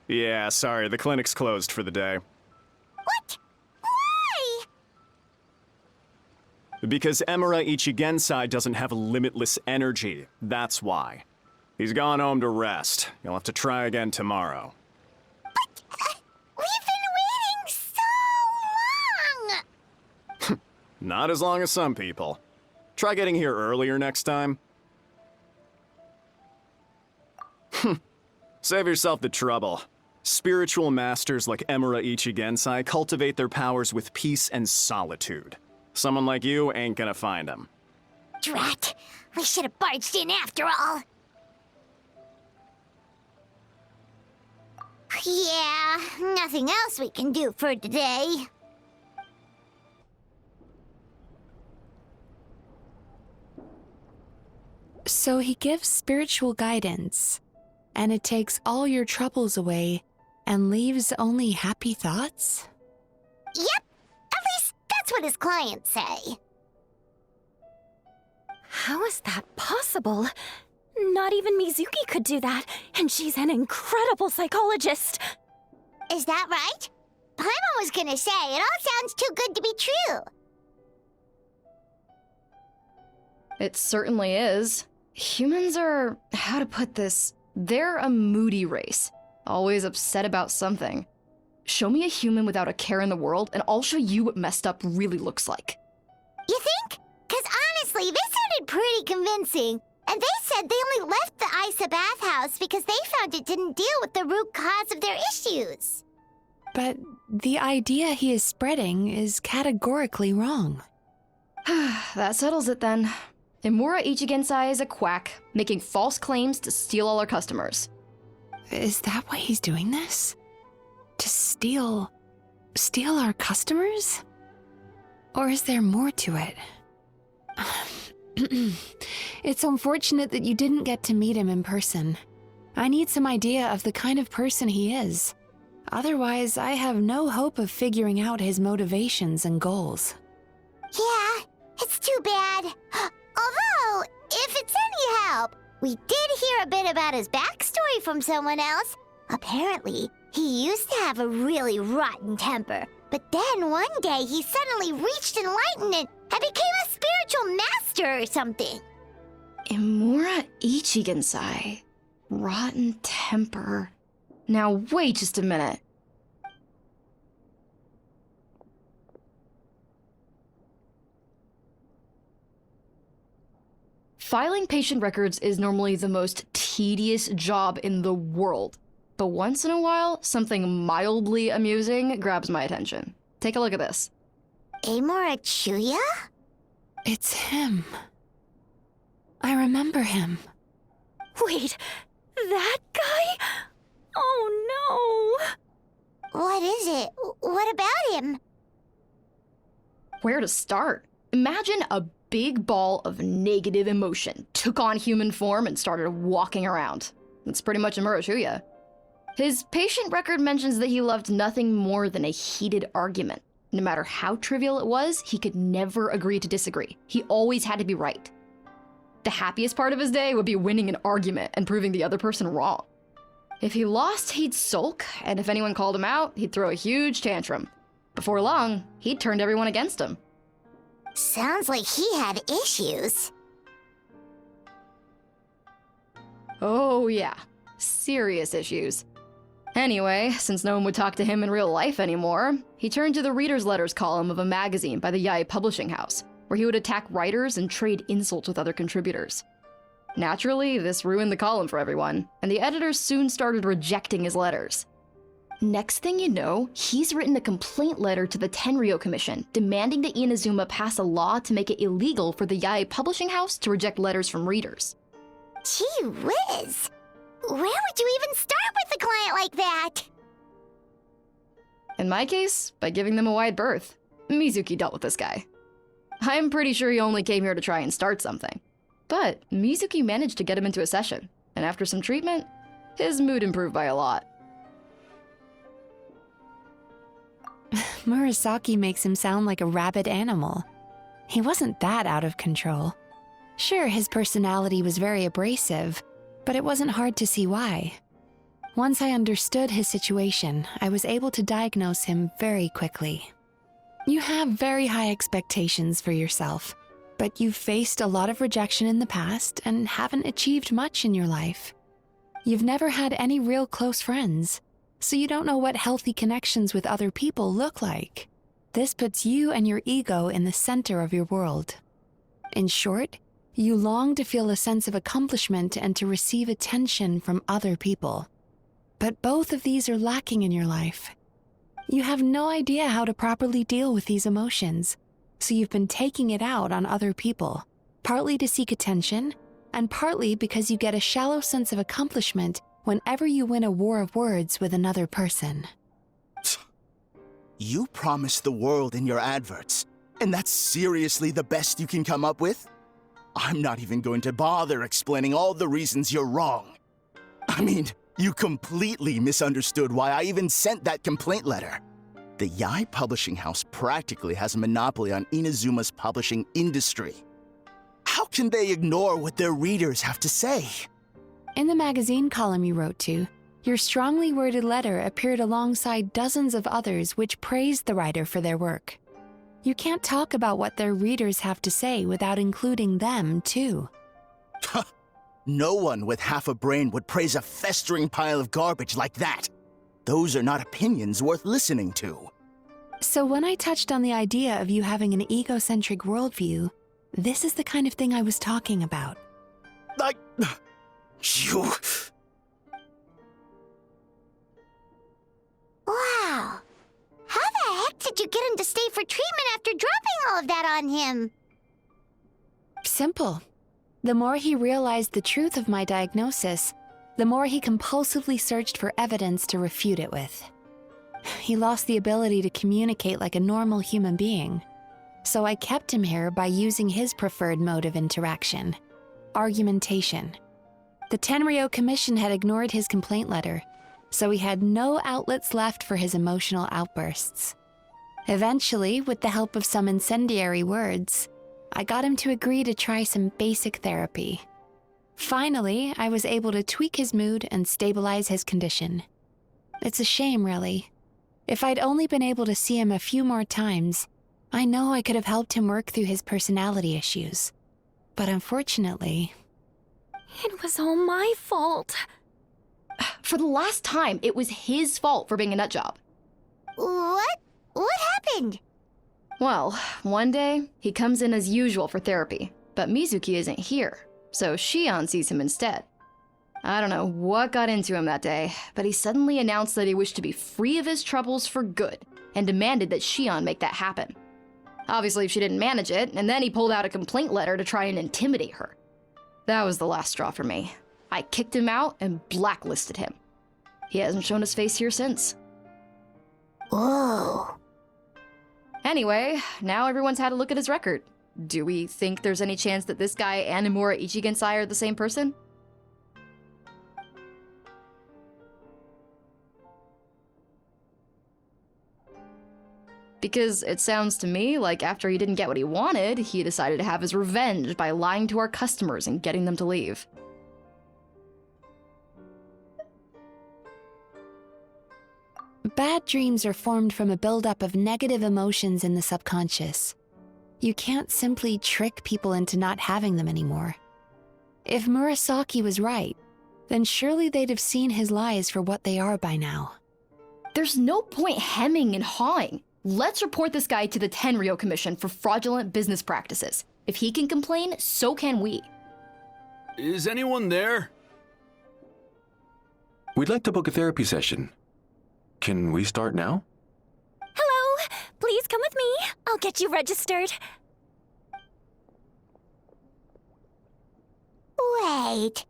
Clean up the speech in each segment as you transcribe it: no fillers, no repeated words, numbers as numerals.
Yeah, sorry, the clinic's closed for the day. What? Why? Because Emura Ichigensai doesn't have limitless energy, that's why. He's gone home to rest. You'll have to try again tomorrow. But, we've been waiting so long! Not as long as some people. Try getting here earlier next time. Save yourself the trouble. Spiritual masters like Emura Ichigensai cultivate their powers with peace and solitude. Someone like you ain't gonna find them. Drat! We should have barged in after all! Yeah, nothing else we can do for today. So he gives spiritual guidance, and it takes all your troubles away and leaves only happy thoughts? Yep, at least that's what his clients say. How is that possible? Not even Mizuki could do that, and she's an incredible psychologist. Is that right? Paimon was gonna say, it all sounds too good to be true. It certainly is. Humans are, how to put this, they're a moody race, always upset about something. Show me a human without a care in the world, and I'll show you what messed up really looks like. You think? 'Cause honestly, this sounded pretty convincing. And they said they only left the Isa bathhouse because they found it didn't deal with the root cause of their issues. But the idea he is spreading is categorically wrong. That settles it then. Emura Ichigensai is a quack, making false claims to steal all our customers. Is that why he's doing this? To steal our customers? Or is there more to it? It's unfortunate that you didn't get to meet him in person. I need some idea of the kind of person he is. Otherwise, I have no hope of figuring out his motivations and goals. Yeah, it's too bad. Although, if it's any help, we did hear a bit about his backstory from someone else. Apparently, he used to have a really rotten temper, but then one day he suddenly reached enlightenment and became a spiritual master or something. Emura Ichigensai. Rotten temper. Now wait just a minute. Filing patient records is normally the most tedious job in the world. But once in a while, something mildly amusing grabs my attention. Take a look at this. Amora Chuya? It's him. I remember him. Wait, that guy? Oh no! What is it? What about him? Where to start? Imagine a big ball of negative emotion took on human form and started walking around. That's pretty much Emura Chuya. His patient record mentions that he loved nothing more than a heated argument. No matter how trivial it was, he could never agree to disagree. He always had to be right. The happiest part of his day would be winning an argument and proving the other person wrong. If he lost, he'd sulk, and if anyone called him out, he'd throw a huge tantrum. Before long, he'd turned everyone against him. Sounds like he had issues. Oh yeah, serious issues. Anyway, since no one would talk to him in real life anymore, he turned to the reader's letters column of a magazine by the Yae publishing house, where he would attack writers and trade insults with other contributors. Naturally, this ruined the column for everyone, and the editors soon started rejecting his letters. Next thing you know, he's written a complaint letter to the Tenryo Commission, demanding that Inazuma pass a law to make it illegal for the Yae publishing house to reject letters from readers. Gee whiz! Where would you even start with a client like that? In my case, by giving them a wide berth. Mizuki dealt with this guy. I'm pretty sure he only came here to try and start something. But Mizuki managed to get him into a session, and after some treatment, his mood improved by a lot. Murasaki makes him sound like a rabid animal. He wasn't that out of control. Sure, his personality was very abrasive, but it wasn't hard to see why. Once I understood his situation, I was able to diagnose him very quickly. You have very high expectations for yourself, but you've faced a lot of rejection in the past and haven't achieved much in your life. You've never had any real close friends, so you don't know what healthy connections with other people look like. This puts you and your ego in the center of your world. In short, you long to feel a sense of accomplishment and to receive attention from other people. But both of these are lacking in your life. You have no idea how to properly deal with these emotions, so you've been taking it out on other people, partly to seek attention, and partly because you get a shallow sense of accomplishment whenever you win a war of words with another person. You promise the world in your adverts, and that's seriously the best you can come up with? I'm not even going to bother explaining all the reasons you're wrong. I mean, you completely misunderstood why I even sent that complaint letter. The Yae Publishing House practically has a monopoly on Inazuma's publishing industry. How can they ignore what their readers have to say? In the magazine column you wrote to, your strongly worded letter appeared alongside dozens of others which praised the writer for their work. You can't talk about what their readers have to say without including them, too. No one with half a brain would praise a festering pile of garbage like that. Those are not opinions worth listening to. So when I touched on the idea of you having an egocentric worldview, this is the kind of thing I was talking about. You... Wow. How the heck did you get him to stay for treatment after dropping all of that on him? Simple. The more he realized the truth of my diagnosis, the more he compulsively searched for evidence to refute it with. He lost the ability to communicate like a normal human being, so I kept him here by using his preferred mode of interaction: argumentation. The Tenryo Commission had ignored his complaint letter, so he had no outlets left for his emotional outbursts. Eventually, with the help of some incendiary words, I got him to agree to try some basic therapy. Finally, I was able to tweak his mood and stabilize his condition. It's a shame, really. If I'd only been able to see him a few more times, I know I could have helped him work through his personality issues. But unfortunately... It was all my fault. For the last time, it was his fault for being a nutjob. What? What happened? Well, one day, he comes in as usual for therapy, but Mizuki isn't here, so Shion sees him instead. I don't know what got into him that day, but he suddenly announced that he wished to be free of his troubles for good, and demanded that Shion make that happen. Obviously, she didn't manage it, and then he pulled out a complaint letter to try and intimidate her. That was the last straw for me. I kicked him out and blacklisted him. He hasn't shown his face here since. Whoa. Anyway, now everyone's had a look at his record. Do we think there's any chance that this guy and Nomura Ichigensai are the same person? Because it sounds to me like after he didn't get what he wanted, he decided to have his revenge by lying to our customers and getting them to leave. Bad dreams are formed from a buildup of negative emotions in the subconscious. You can't simply trick people into not having them anymore. If Murasaki was right, then surely they'd have seen his lies for what they are by now. There's no point hemming and hawing. Let's report this guy to the Tenryo Commission for fraudulent business practices. If he can complain, so can we. Is anyone there? We'd like to book a therapy session. Can we start now? Hello, please come with me. I'll get you registered. Wait.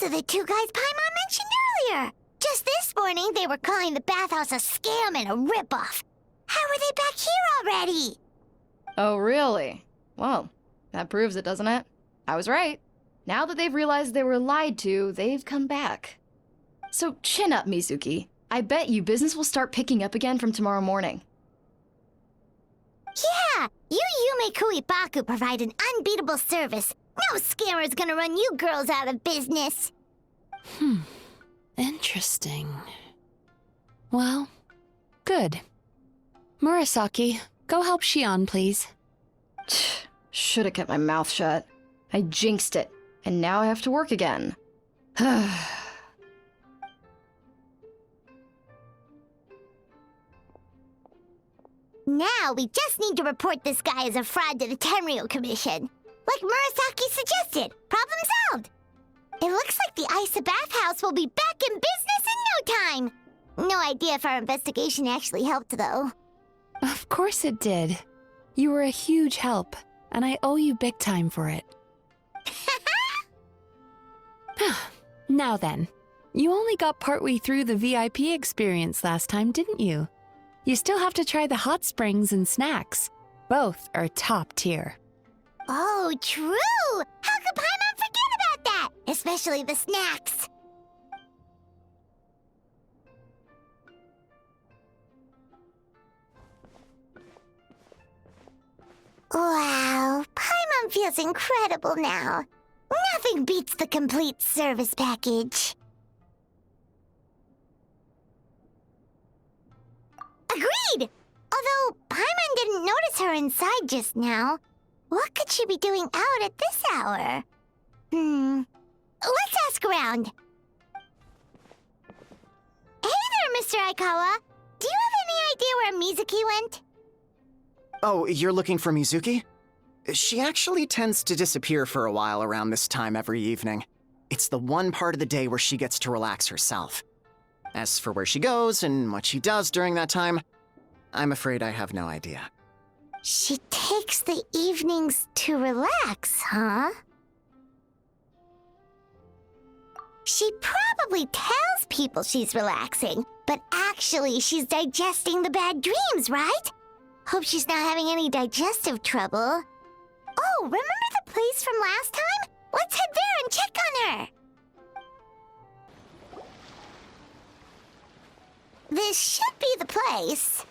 Those are the two guys Paimon mentioned earlier. Just this morning, they were calling the bathhouse a scam and a ripoff. How are they back here already? Oh, really? Well, that proves it, doesn't it? I was right. Now that they've realized they were lied to, they've come back. So chin up, Mizuki. I bet you business will start picking up again from tomorrow morning. Yeah, you Yume Kuibaku provide an unbeatable service. No scammer's gonna run you girls out of business. Interesting. Well, good. Murasaki, go help Shion, please. Should have kept my mouth shut. I jinxed it, and now I have to work again. Now we just need to report this guy as a fraud to the Tenryu Commission. Like Murasaki suggested. Problem solved. It looks like the Isa bathhouse will be back in business in no time. No idea if our investigation actually helped, though. Of course it did. You were a huge help, and I owe you big time for it. Now then, you only got partway through the VIP experience last time, didn't you? You still have to try the hot springs and snacks. Both are top tier. Oh, true! How could Paimon forget about that? Especially the snacks. Wow, Paimon feels incredible now. Nothing beats the complete service package. Agreed! Although Paimon didn't notice her inside just now. What could she be doing out at this hour? Let's ask around. Hey there, Mr. Aikawa. Do you have any idea where Mizuki went? Oh, you're looking for Mizuki? She actually tends to disappear for a while around this time every evening. It's the one part of the day where she gets to relax herself. As for where she goes and what she does during that time, I'm afraid I have no idea. She takes the evenings to relax, huh? She probably tells people she's relaxing, but actually she's digesting the bad dreams, right? Hope she's not having any digestive trouble. Oh, remember the place from last time? Let's head there and check on her. This should be the place.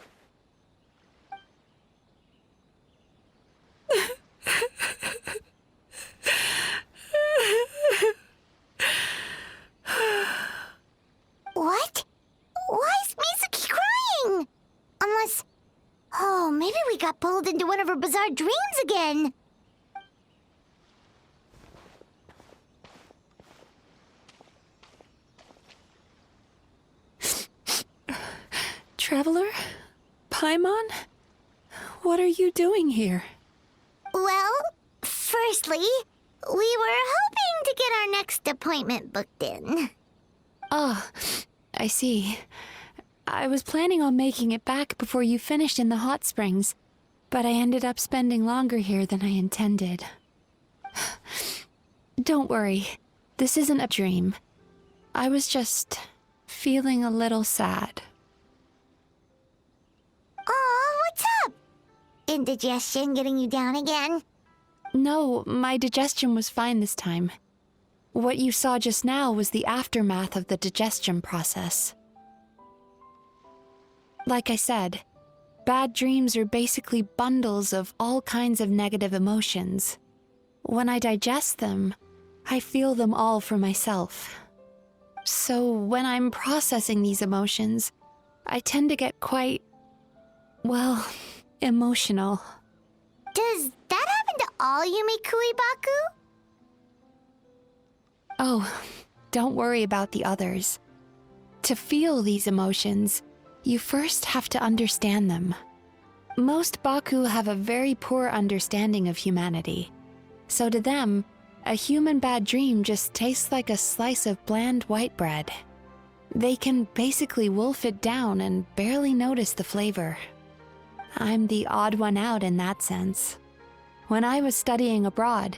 What? Why is Mizuki crying? Unless... Oh, maybe we got pulled into one of her bizarre dreams again. Traveler? Paimon? What are you doing here? Well, firstly, we were hoping to get our next appointment booked in. Oh, I see. I was planning on making it back before you finished in the hot springs, but I ended up spending longer here than I intended. Don't worry, this isn't a dream. I was just feeling a little sad. Aw, what's up? Indigestion getting you down again? No, my digestion was fine this time. What you saw just now was the aftermath of the digestion process. Like I said, bad dreams are basically bundles of all kinds of negative emotions. When I digest them, I feel them all for myself. So when I'm processing these emotions, I tend to get quite, well, emotional. Does that happen to all Yumikui Baku? Oh, don't worry about the others. To feel these emotions, you first have to understand them. Most Baku have a very poor understanding of humanity. So to them, a human bad dream just tastes like a slice of bland white bread. They can basically wolf it down and barely notice the flavor. I'm the odd one out in that sense. When I was studying abroad,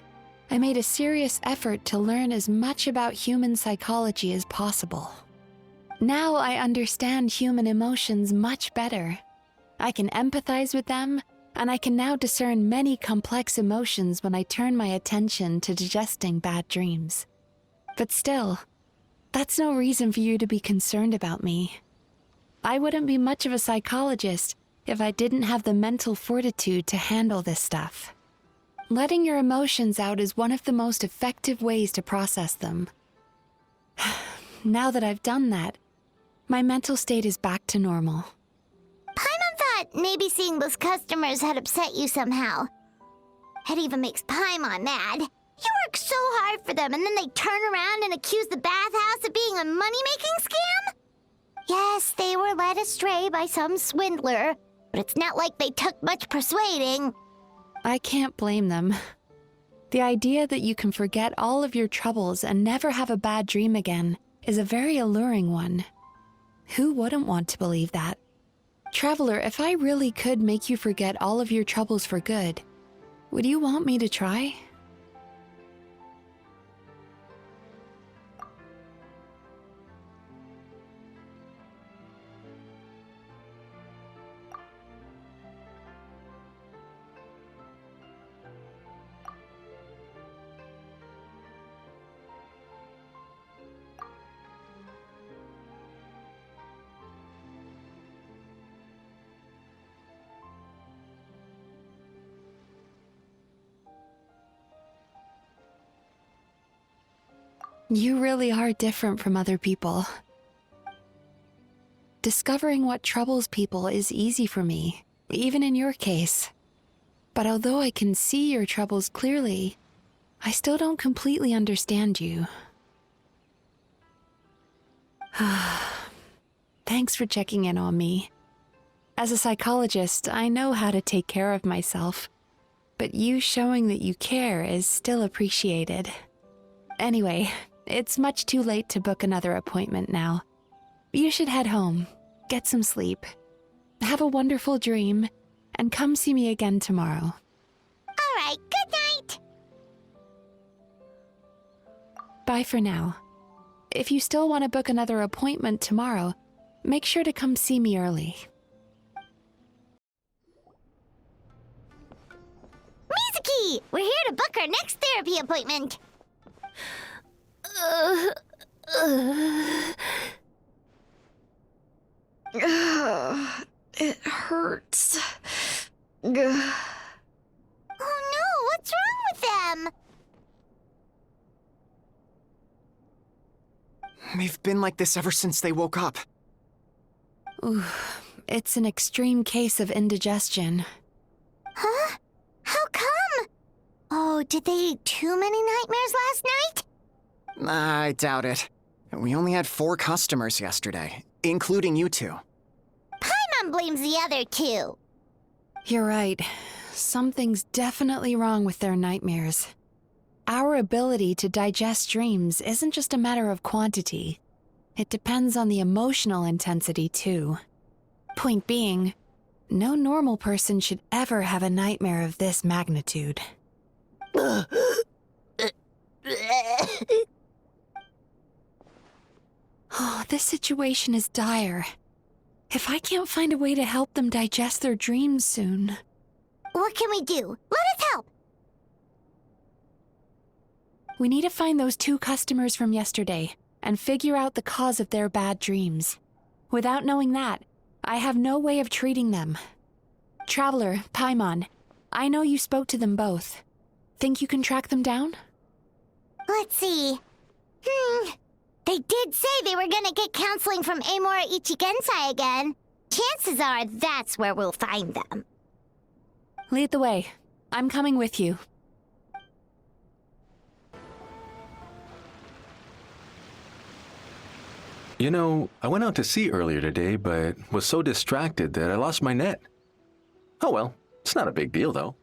I made a serious effort to learn as much about human psychology as possible. Now I understand human emotions much better. I can empathize with them, and I can now discern many complex emotions when I turn my attention to digesting bad dreams. But still, that's no reason for you to be concerned about me. I wouldn't be much of a psychologist if I didn't have the mental fortitude to handle this stuff. Letting your emotions out is one of the most effective ways to process them. now that I've done that, my mental state is back to normal. Paimon thought maybe seeing those customers had upset you somehow. It even makes Paimon mad. You work so hard for them, and then they turn around and accuse the bathhouse of being a money-making scam? Yes, they were led astray by some swindler, but it's not like they took much persuading. I can't blame them. The idea that you can forget all of your troubles and never have a bad dream again is a very alluring one. Who wouldn't want to believe that? Traveler, if I really could make you forget all of your troubles for good, would you want me to try? You really are different from other people. Discovering what troubles people is easy for me, even in your case. But although I can see your troubles clearly, I still don't completely understand you. Thanks for checking in on me. As a psychologist, I know how to take care of myself, but you showing that you care is still appreciated. Anyway, it's much too late to book another appointment now. You should head home, get some sleep, have a wonderful dream, and come see me again tomorrow. All right, good night. Bye for now. If you still want to book another appointment tomorrow, make sure to come see me early. Mizuki, we're here to book our next therapy appointment. It hurts. Oh no, what's wrong with them? They've been like this ever since they woke up. Ooh, it's an extreme case of indigestion. Huh? How come? Oh, did they eat too many nightmares last night? I doubt it. We only had 4 customers yesterday, including you two. Paimon blames the other two. You're right. Something's definitely wrong with their nightmares. Our ability to digest dreams isn't just a matter of quantity. It depends on the emotional intensity, too. Point being, no normal person should ever have a nightmare of this magnitude. Oh, this situation is dire. If I can't find a way to help them digest their dreams soon... What can we do? Let us help. We need to find those 2 customers from yesterday and figure out the cause of their bad dreams. Without knowing that, I have no way of treating them. Traveler, Paimon, I know you spoke to them both. Think you can track them down? Let's see. They did say they were gonna get counseling from Amora Ichigensai again. Chances are that's where we'll find them. Lead the way. I'm coming with you. You know, I went out to sea earlier today, but was so distracted that I lost my net. Oh well, it's not a big deal though.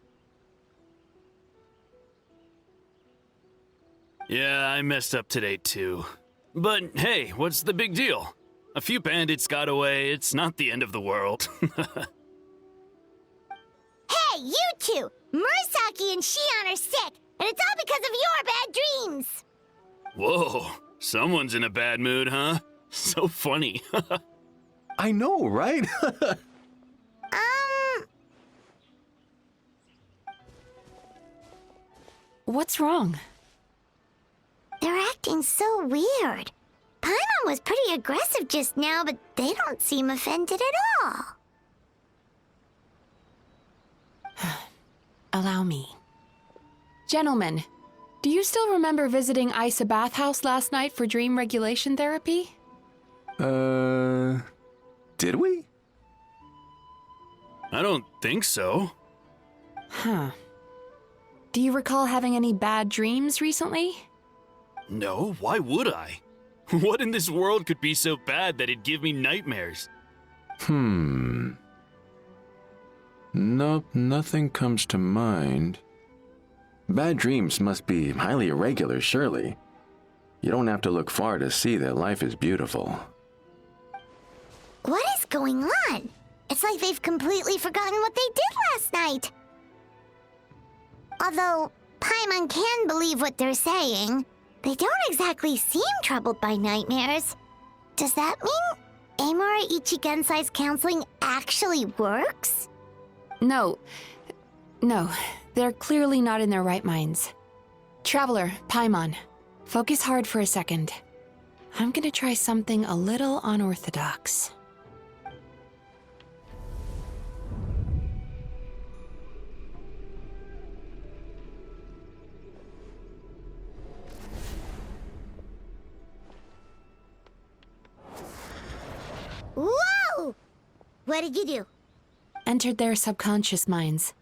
Yeah, I messed up today too. But hey, what's the big deal? A few bandits got away, it's not the end of the world. Hey, you two! Murasaki and Shion are sick, and it's all because of your bad dreams! Whoa, someone's in a bad mood, huh? So funny. I know, right? What's wrong? They're acting so weird. Paimon was pretty aggressive just now, but they don't seem offended at all. Allow me. Gentlemen, Do you still remember visiting Isa Bathhouse last night for dream regulation therapy? Did we? I don't think so. Huh. Do you recall having any bad dreams recently? No, why would I? What in this world could be so bad that it'd give me nightmares? Nope, nothing comes to mind. Bad dreams must be highly irregular, surely. You don't have to look far to see that life is beautiful. What is going on? It's like they've completely forgotten what they did last night. Although Paimon can believe what they're saying, they don't exactly seem troubled by nightmares. Does that mean Amura Ichigensai's counseling actually works? No, they're clearly not in their right minds. Traveler, Paimon, focus hard for a second. I'm gonna try something a little unorthodox. Whoa! What did you do? Entered their subconscious minds.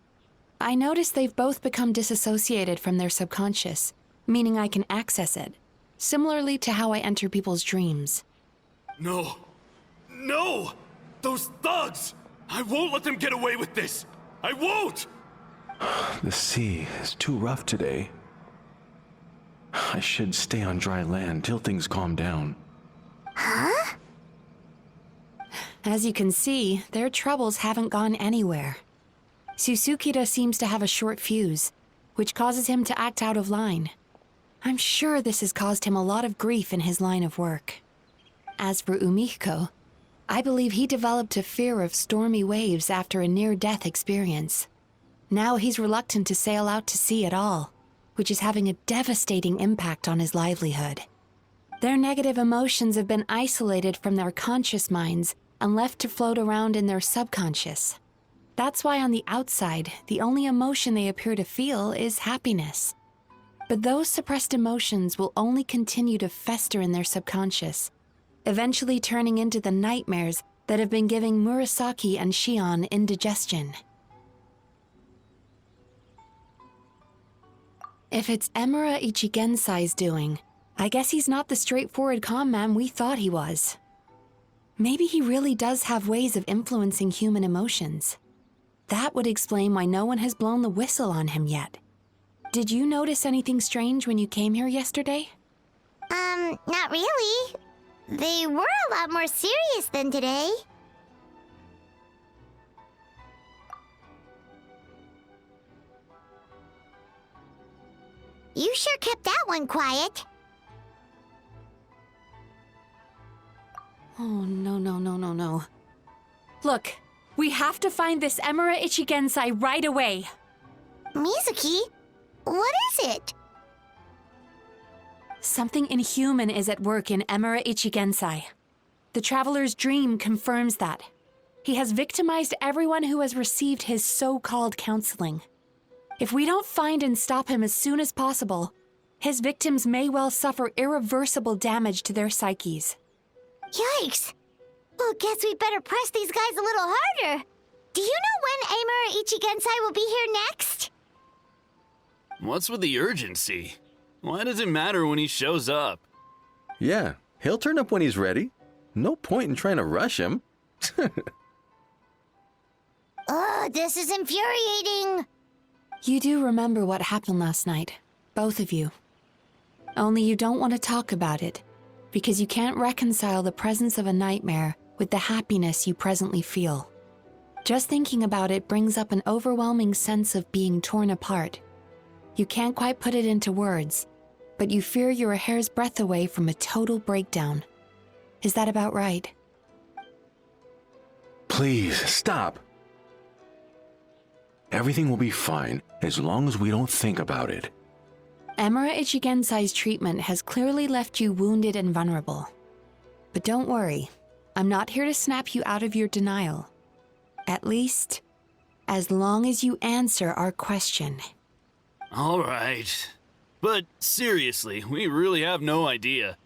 I noticed they've both become disassociated from their subconscious, meaning I can access it, similarly to how I enter people's dreams. No! No! Those thugs! I won't let them get away with this! I won't! The sea is too rough today. I should stay on dry land till things calm down. Huh? As you can see, their troubles haven't gone anywhere. Susukida seems to have a short fuse, which causes him to act out of line. I'm sure this has caused him a lot of grief in his line of work. As for Umiko, I believe he developed a fear of stormy waves after a near-death experience. Now he's reluctant to sail out to sea at all, which is having a devastating impact on his livelihood. Their negative emotions have been isolated from their conscious minds and left to float around in their subconscious. That's why on the outside, the only emotion they appear to feel is happiness. But those suppressed emotions will only continue to fester in their subconscious, eventually turning into the nightmares that have been giving Murasaki and Shion indigestion. If it's Emura Ichigensai's doing, I guess he's not the straightforward calm man we thought he was. Maybe he really does have ways of influencing human emotions. That would explain why no one has blown the whistle on him yet. Did you notice anything strange when you came here yesterday? Not really. They were a lot more serious than today. You sure kept that one quiet. Oh, no. Look, we have to find this Emura Ichigensai right away. Mizuki, what is it? Something inhuman is at work in Emura Ichigensai. The Traveler's dream confirms that. He has victimized everyone who has received his so-called counseling. If we don't find and stop him as soon as possible, his victims may well suffer irreversible damage to their psyches. Yikes! Well, guess we better press these guys a little harder. Do you know when Amura Ichigensai will be here next? What's with the urgency? Why does it matter when he shows up? Yeah, he'll turn up when he's ready. No point in trying to rush him. Ugh, this is infuriating. You do remember what happened last night, both of you. Only you don't want to talk about it, because you can't reconcile the presence of a nightmare with the happiness you presently feel. Just thinking about it brings up an overwhelming sense of being torn apart. You can't quite put it into words, but you fear you're a hair's breadth away from a total breakdown. Is that about right? Please, stop. Everything will be fine as long as we don't think about it. Emura Ichigensai's treatment has clearly left you wounded and vulnerable. But don't worry, I'm not here to snap you out of your denial. At least, as long as you answer our question. All right. But seriously, we really have no idea.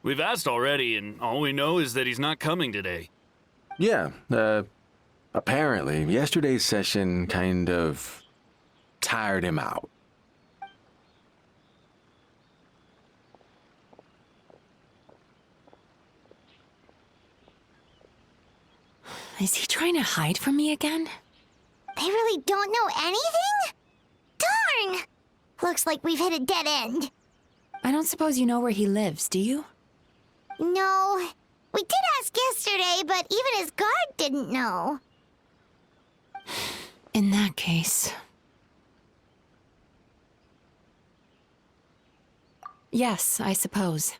We've asked already, and all we know is that he's not coming today. Yeah, apparently, yesterday's session kind of tired him out. Is he trying to hide from me again? They really don't know anything? Darn! Looks like we've hit a dead end. I don't suppose you know where he lives, do you? No. We did ask yesterday, but even his guard didn't know. In that case... Yes, I suppose.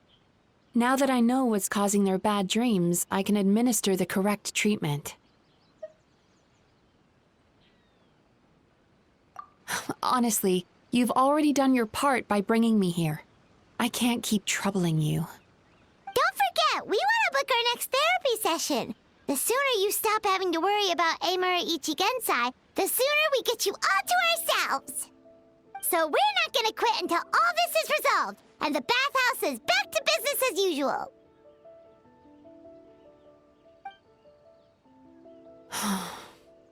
Now that I know what's causing their bad dreams, I can administer the correct treatment. Honestly, you've already done your part by bringing me here. I can't keep troubling you. Don't forget, we want to book our next therapy session. The sooner you stop having to worry about Amura Ichigensai, the sooner we get you all to ourselves. So we're not gonna quit until all this is resolved, and the bathhouse is back to business as usual.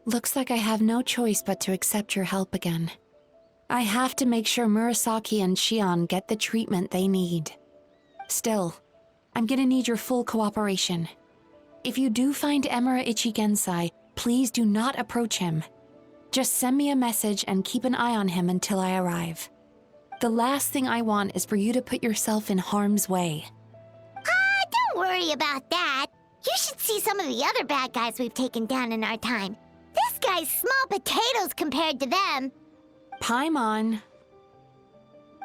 Looks like I have no choice but to accept your help again. I have to make sure Murasaki and Shion get the treatment they need. Still, I'm gonna need your full cooperation. If you do find Emura Ichigensai, please do not approach him. Just send me a message and keep an eye on him until I arrive. The last thing I want is for you to put yourself in harm's way. Don't worry about that. You should see some of the other bad guys we've taken down in our time. This guy's small potatoes compared to them. Paimon.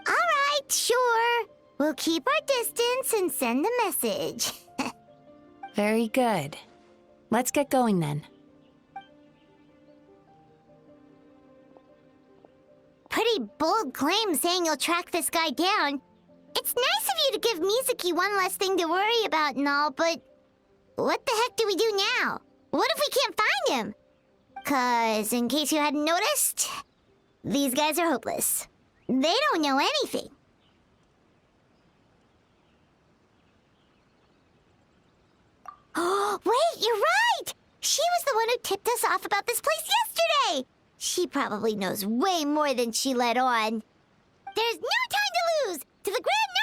All right, sure. We'll keep our distance and send the message. Very good. Let's get going then. Pretty bold claim saying you'll track this guy down. It's nice of you to give Mizuki one less thing to worry about and all, but what the heck do we do now? What if we can't find him? 'Cause, in case you hadn't noticed, these guys are hopeless. They don't know anything. Oh, wait, you're right! She was the one who tipped us off about this place yesterday! She probably knows way more than she let on. There's no time to lose! To the Grand